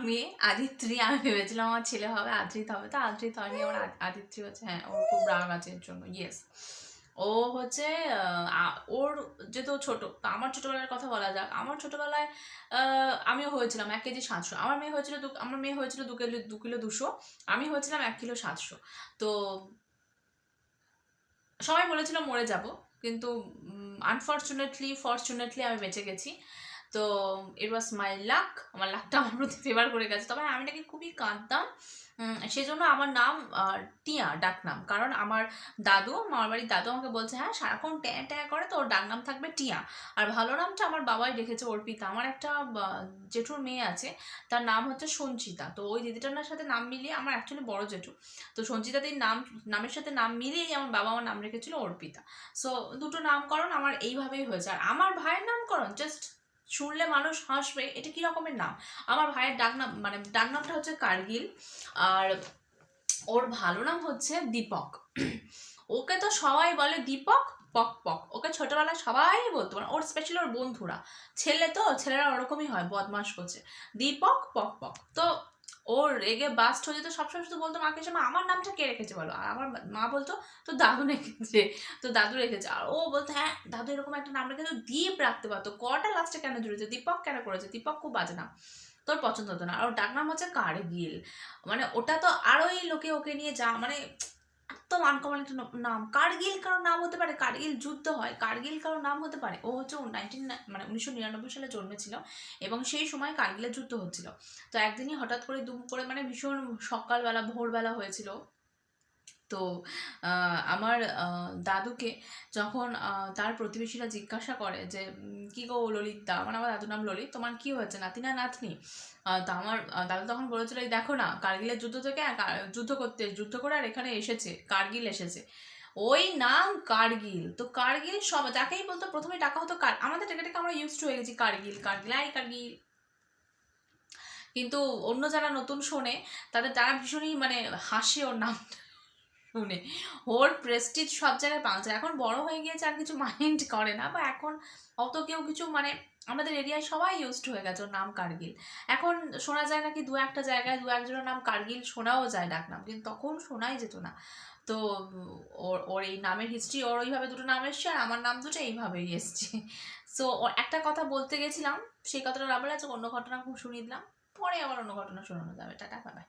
মেয়ে আদিত্রি, আমি ভেবেছিলাম আমার ছেলে হবে আদ্রিত হবে, তো আদ্রিত হয়নি, আমার আদিত্রি হচ্ছে। হ্যাঁ, ওর খুব রাগ আছে এর জন্য। ইয়েস, ও হচ্ছে ওর যেহেতু ছোট, তো আমার ছোটবেলার কথা বলা যাক। আমার ছোটবেলায় আমিও হয়েছিলাম 1 কেজি 700, আমার মেয়ে হয়েছিল 2 কিলো 200, আমি হয়েছিলাম 1 কিলো 700। তো সবাই বলেছিল মরে যাব, কিন্তু ফর্চুনেটলি আমি বেঁচে গেছি। তো ইট ওয়াজ মাই লাক, আমার লাকটা আমার প্রতি ফেভার করে গেছে। তবে আমি নাকি খুবই কাঁদতাম, সেজন্য আমার নাম টিয়া, ডাক নাম। কারণ আমার মামার বাড়ির দাদু আমাকে বলছে, হ্যাঁ সারাক্ষণ ট্যাঁ ট্যাঁ করে, তো ওর ডাক নাম থাকবে টিয়া। আর ভালো নামটা আমার বাবাই রেখেছে, অর্পিতা। আমার একটা জেঠুর মেয়ে আছে, তার নাম হচ্ছে সঞ্চিতা। তো ওই দিদিটার সাথে নাম মিলিয়ে, আমার অ্যাকচুয়ালি বড় জেঠু, তো সঞ্চিতা দিদির নামের সাথে নাম মিলিয়েই আমার বাবা আমার নাম রেখেছিল অর্পিতা। সো দুটো নামকরণ আমার এইভাবেই হয়েছে। আর আমার ভাইয়ের নামকরণ জাস্ট শুনলে মানুষ হাসবে, এটা কি রকমের নাম। আমার ভাইয়ের ডাকনাম, মানে ডাকনামটা হচ্ছে কার্গিল, আর ওর ভালো নাম হচ্ছে দীপক। ওকে তো সবাই বলে দীপক পক পক, ওকে ছোটবেলায় সবাই বলতো, মানে ওর স্পেশালি ওর বন্ধুরা, ছেলেরা ওরকমই হয়, বদমাস করছে, দীপক পক পক। তো ওর রেগে বাস্ট হয়ে যেত, সবসময় শুধু বলতো মাকে, মা আমার নামটা কে রেখেছে বলো। আর আমার মা বলতো তো দাদু রেখেছে, তো দাদু রেখেছে। আর ও বলতো হ্যাঁ দাদু এরকম একটা নাম রেখেছে, দীপ রাখতে পারতো, কটা লাস্টে কেন জুড়েছে, দীপক কেন করেছে, দীপক খুব বাজে নাম, তোর পছন্দ হতো না। আর ওর ডাকনাম হচ্ছে কার্গিল, মানে ওটা তো আরোই লোকে ওকে নিয়ে যা, মানে একদম আনকমন একটা নাম। কার্গিল কারোর নাম হতে পারে, কার্গিল যুদ্ধ হয়, কার্গিল কারোর নাম হতে পারে। ও হচ্ছে 1999 সালে জন্মেছিল, এবং সেই সময় কার্গিলের যুদ্ধ হচ্ছিল। তো একদিনই হঠাৎ করে দুম করে, মানে ভীষণ সকালবেলা ভোরবেলা হয়েছিল। তো আমার দাদুকে যখন তার প্রতিবেশীরা জিজ্ঞাসা করে যে কি গো ললিতদা, মানে আমার দাদুর নাম ললিত, তোমার কি হয়েছে, নাতি না নাতনি? তো আমার দাদু তখন বলেছিল, এই দেখো না, কার্গিলের যুদ্ধ থেকে যুদ্ধ করে আর এখানে এসেছে, কার্গিল এসেছে, ওই নাম কার্গিল। তো কার্গিল সব যাকেই বলতো প্রথমে ডাকা হতো আমাদের থেকে আমরা ইউজ টু হয়ে গেছি কার্গিল কার্গিল আই কার্গিল। কিন্তু অন্য যারা নতুন শোনে, তারা ভীষণই মানে হাসে ওর নাম শুনে। ওর প্রেস্টিজ সব জায়গায় পাওয়া যায়। এখন বড় হয়ে গিয়েছে, আর কিছু মাইন্ড করে না, বা এখন অত কেউ কিছু, মানে আমাদের এরিয়ায় সবাই ইউজড হয়ে গেছে ওর নাম কার্গিল। এখন শোনা যায় নাকি দু একটা জায়গায় দু একজনের নাম কার্গিল শোনাও যায় ডাকনাম, কিন্তু তখন শোনাই যেত না। তো ওর ওর এই নামের হিস্ট্রি, ওর ওইভাবে দুটো নাম এসছে, আর আমার নাম দুটো এইভাবেই এসছে। সো ওর একটা কথা বলতে গেছিলাম, সেই কথাটা না বলে আজকে অন্য ঘটনা খুব শুনিয়ে দিলাম, পরে আবার অন্য ঘটনা শোনানো যাবে। Tata, by.